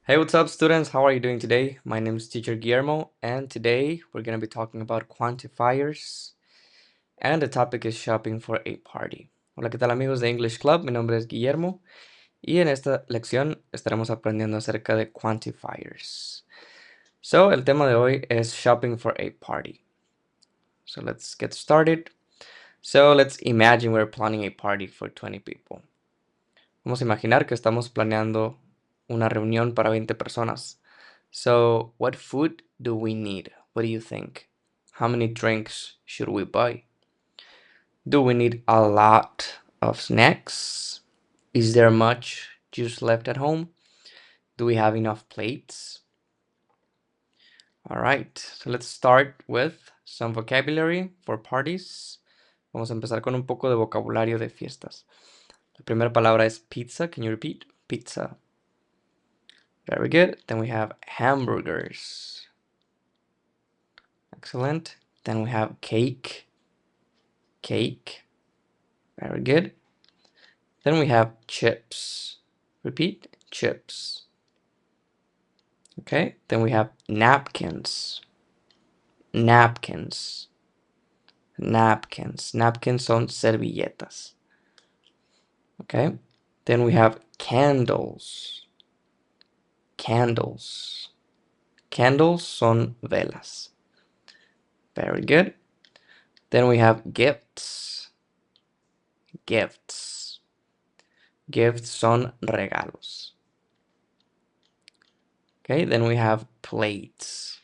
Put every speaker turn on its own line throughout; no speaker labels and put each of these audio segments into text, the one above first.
Hey, what's up, students? How are you doing today? My name is Teacher Guillermo, and today we're going to be talking about quantifiers, and the topic is shopping for a party. Hola, ¿qué tal, amigos de English Club? Mi nombre es Guillermo, y en esta lección estaremos aprendiendo acerca de quantifiers. So, el tema de hoy es shopping for a party. So, let's get started. So, let's imagine we're planning a party for 20 people. Vamos a imaginar que estamos planeando una reunión para 20 personas. So, what food do we need? What do you think? How many drinks should we buy? Do we need a lot of snacks? Is there much juice left at home? Do we have enough plates? All right, so let's start with some vocabulary for parties. Vamos a empezar con un poco de vocabulario de fiestas. La primera palabra es pizza. Can you repeat? Pizza. Very good. Then we have hamburgers. Excellent. Then we have cake. Cake. Very good. Then we have chips. Repeat, chips. Okay. Then we have napkins. Napkins. Napkins. Napkins son servilletas. Okay. Then we have candles. Candles. Candles son velas. Very good. Then we have gifts. Gifts. Gifts son regalos. Okay, then we have plates.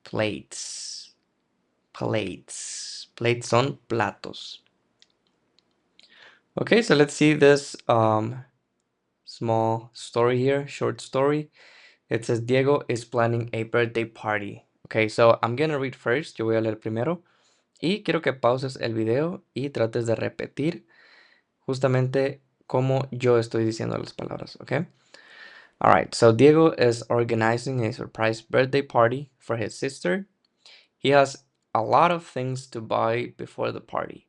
Plates. Plates. Plates son platos. Okay, so let's see this small story here, short story. It says Diego is planning a birthday party. Okay, so I'm gonna read first. Yo voy a leer primero. Y quiero que pauses el video y trates de repetir justamente como yo estoy diciendo las palabras, okay? All right, so Diego is organizing a surprise birthday party for his sister. He has a lot of things to buy before the party.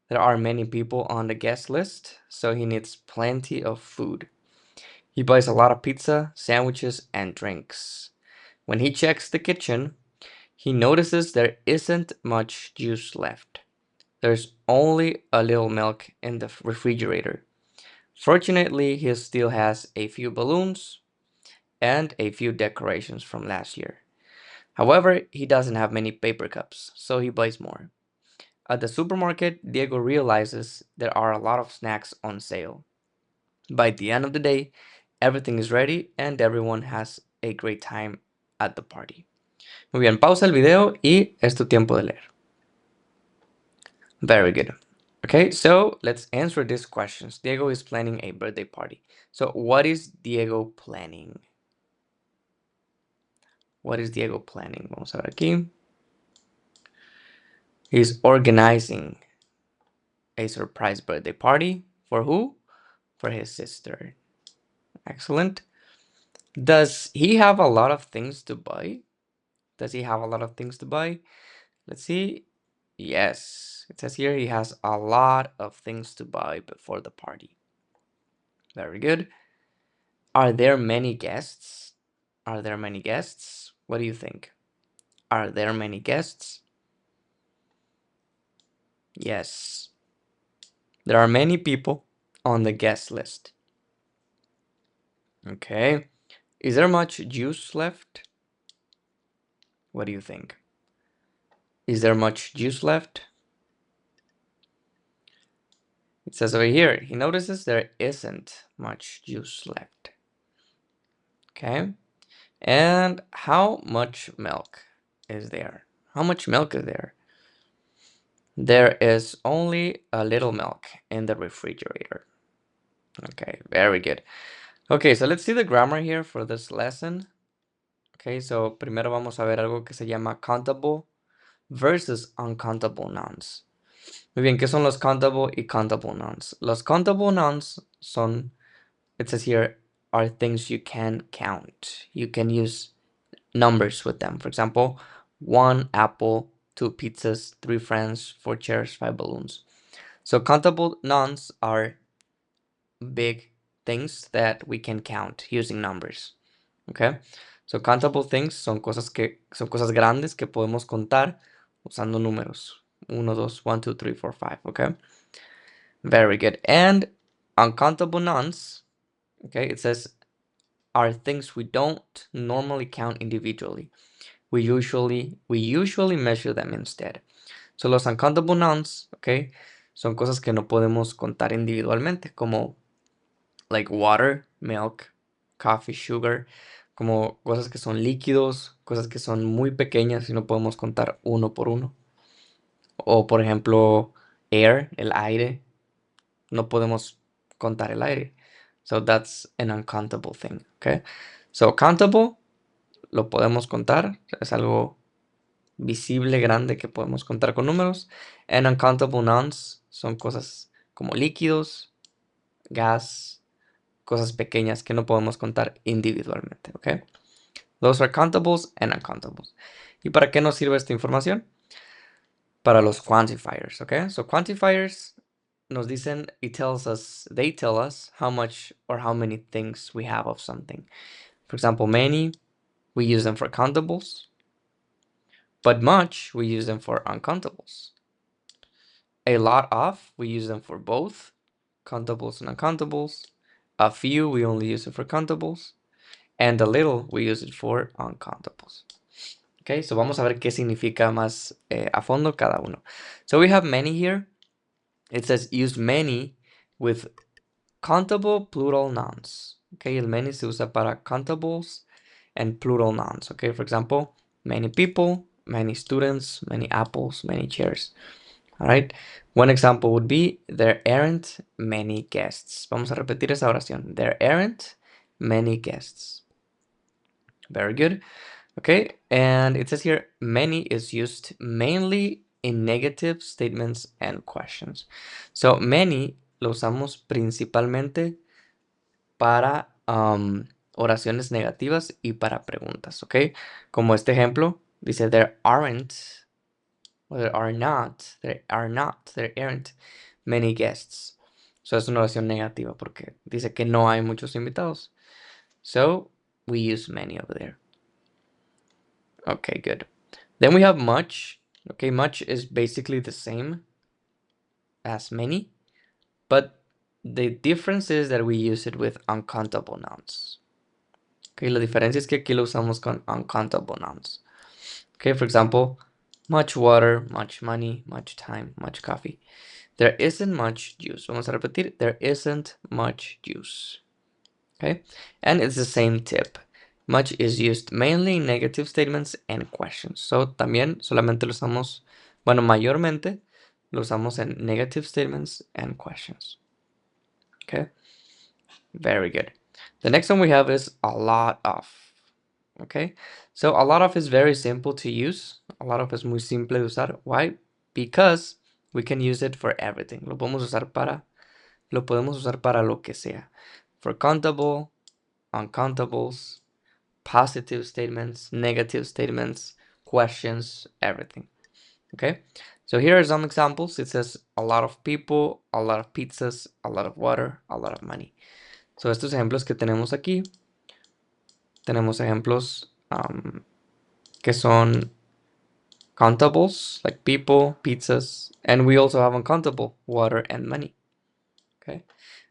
There are many people on the guest list, so he needs plenty of food. He buys a lot of pizza, sandwiches, and drinks. When he checks the kitchen, he notices there isn't much juice left. There's only a little milk in the refrigerator. Fortunately, he still has a few balloons and a few decorations from last year. However, he doesn't have many paper cups, so he buys more. At the supermarket, Diego realizes there are a lot of snacks on sale. By the end of the day, everything is ready and everyone has a great time at the party. Muy bien, pausa el video y es tu tiempo de leer. Very good. Okay, so let's answer these questions. Diego is planning a birthday party. So what is Diego planning? What is Diego planning? Vamos a ver aquí. He's organizing a surprise birthday party. For who? For his sister. Excellent. Does he have a lot of things to buy? Does he have a lot of things to buy? Let's see. Yes, it says here he has a lot of things to buy before the party. Very good. Are there many guests? Are there many guests? What do you think? Are there many guests? Yes. There are many people on the guest list. Okay. Is there much juice left? What do you think? Is there much juice left? It says over here, he notices there isn't much juice left. Okay. And how much milk is there? How much milk is there? There is only a little milk in the refrigerator. Okay, very good. Okay, so let's see the grammar here for this lesson. Okay, so primero vamos a ver algo que se llama countable versus uncountable nouns. Muy bien, ¿qué son los countable y countable nouns? Los countable nouns son, it says here, are things you can count. You can use numbers with them. For example, 1 apple, 2 pizzas, 3 friends, 4 chairs, 5 balloons. So countable nouns are big things that we can count using numbers. Okay? So countable things son cosas grandes que podemos contar usando números. 1, 2, 1, 2, 3, 4, 5. Okay? Very good. And uncountable nouns, okay, it says are things we don't normally count individually. We usually measure them instead. So los uncountable nouns, okay, son cosas que no podemos contar individualmente, como like water, milk, coffee, sugar, como cosas que son líquidos, cosas que son muy pequeñas y no podemos contar uno por uno. O por ejemplo, air, el aire, no podemos contar el aire. So that's an uncountable thing, okay? So countable lo podemos contar, es algo visible, grande que podemos contar con números. And uncountable nouns son cosas como líquidos, gas, cosas pequeñas que no podemos contar individualmente, ¿ok? Those are countables and uncountables. ¿Y para qué nos sirve esta información? Para los quantifiers, ¿ok? So quantifiers nos dicen, they tell us how much or how many things we have of something. For example, many, we use them for countables, but much, we use them for uncountables. A lot of, we use them for both countables and uncountables. A few, we only use it for countables. And a little, we use it for uncountables. Okay, so vamos a ver qué significa más a fondo cada uno. So we have many here. It says use many with countable plural nouns. Okay, el many se usa para countables and plural nouns. Okay, for example, many people, many students, many apples, many chairs. All right. One example would be there aren't many guests. Vamos a repetir esa oración. There aren't many guests. Very good. Okay. And it says here many is used mainly in negative statements and questions. So many lo usamos principalmente para oraciones negativas y para preguntas. Okay. Como este ejemplo dice there aren't. There aren't many guests. So es una oración negativa porque dice que no hay muchos invitados. So we use many over there. Okay, good. Then we have much. Okay, much is basically the same as many, but the difference is that we use it with uncountable nouns. Okay, la diferencia es que aquí lo usamos con uncountable nouns. Okay, for example, much water, much money, much time, much coffee. There isn't much juice. Vamos a repetir. There isn't much juice. Okay. And it's the same tip. Much is used mainly in negative statements and questions. So también solamente lo usamos, bueno, mayormente lo usamos en negative statements and questions. Okay. Very good. The next one we have is a lot of. Okay. So a lot of is very simple to use. A lot of es muy simple de usar. Why? Because we can use it for everything. Lo podemos usar para lo que sea. For countable, uncountables, positive statements, negative statements, questions, everything. Okay? So here are some examples. It says a lot of people, a lot of pizzas, a lot of water, a lot of money. So estos ejemplos que tenemos aquí, tenemos ejemplos que son countables, like people, pizzas, and we also have uncountable, water and money. Okay.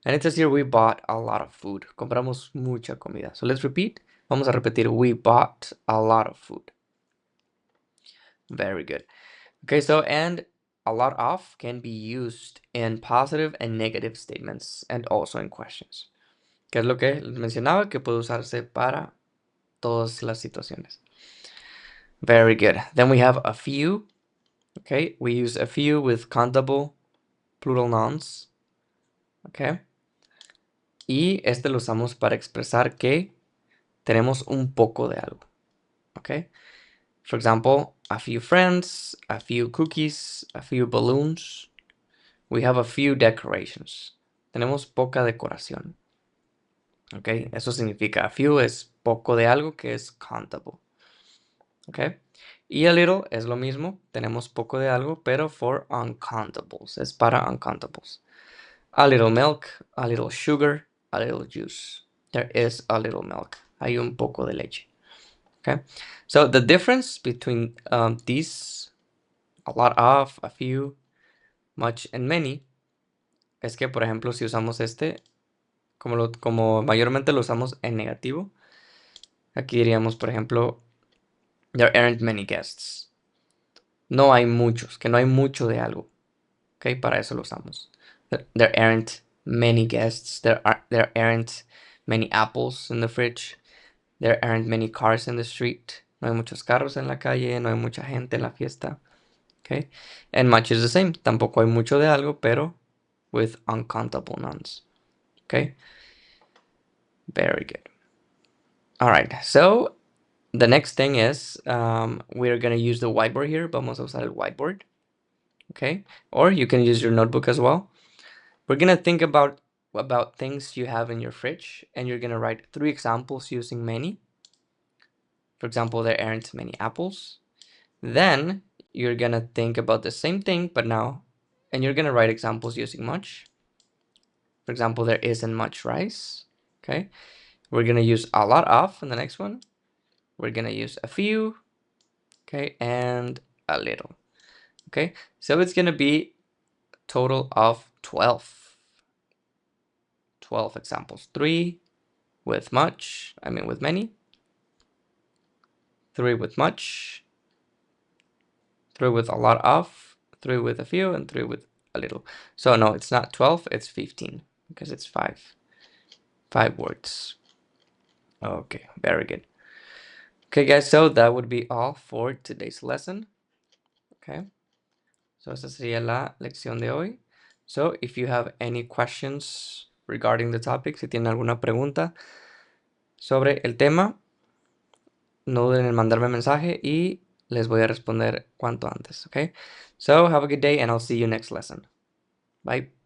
And it says here we bought a lot of food. Compramos mucha comida. So let's repeat. Vamos a repetir. We bought a lot of food. Very good. Okay, so and a lot of can be used in positive and negative statements and also in questions. Que es lo que les mencionaba que puede usarse para todas las situaciones. Very good. Then we have a few. Okay, we use a few with countable plural nouns. Okay. Y este lo usamos para expresar que tenemos un poco de algo. Okay. For example, a few friends, a few cookies, a few balloons. We have a few decorations. Tenemos poca decoración. Okay. Eso significa a few es poco de algo que es countable. Okay. Y a little es lo mismo. Tenemos poco de algo, pero for uncountables. Es para uncountables. A little milk, a little sugar. a little juice. There is a little milk. Hay un poco de leche. Okay, so the difference between these, a lot of, a few, much, and many, es que, por ejemplo, si usamos este, como mayormente lo usamos en negativo, aquí diríamos, por ejemplo, there aren't many guests. No hay muchos, que no hay mucho de algo. Ok, para eso lo usamos. There aren't many guests. There aren't many apples in the fridge. There aren't many cars in the street. No hay muchos carros en la calle. No hay mucha gente en la fiesta. Okay, and much is the same. Tampoco hay mucho de algo, pero with uncountable nouns. Okay, very good. All right, so the next thing is we're gonna use the whiteboard here. Vamos a usar el whiteboard. Okay, or you can use your notebook as well. We're gonna think about things you have in your fridge, and you're gonna write 3 examples using many. For example, there aren't many apples. Then you're gonna think about the same thing, but now, and you're gonna write examples using much. For example, there isn't much rice. Okay, we're gonna use a lot of in the next one. We're gonna use a few. Okay, and a little. Okay, so it's gonna be total of 12. 12 examples. 3 with much, with many. 3 with much. 3 with a lot of. 3 with a few, and 3 with a little. So no, it's not 12, it's 15 because it's 5. 5 words. Okay, very good. Okay, guys, so that would be all for today's lesson. Okay, so esa sería la lección de hoy. So if you have any questions regarding the topic, si tienen alguna pregunta sobre el tema, no duden en mandarme mensaje y les voy a responder cuanto antes. Okay, so have a good day and I'll see you next lesson. Bye.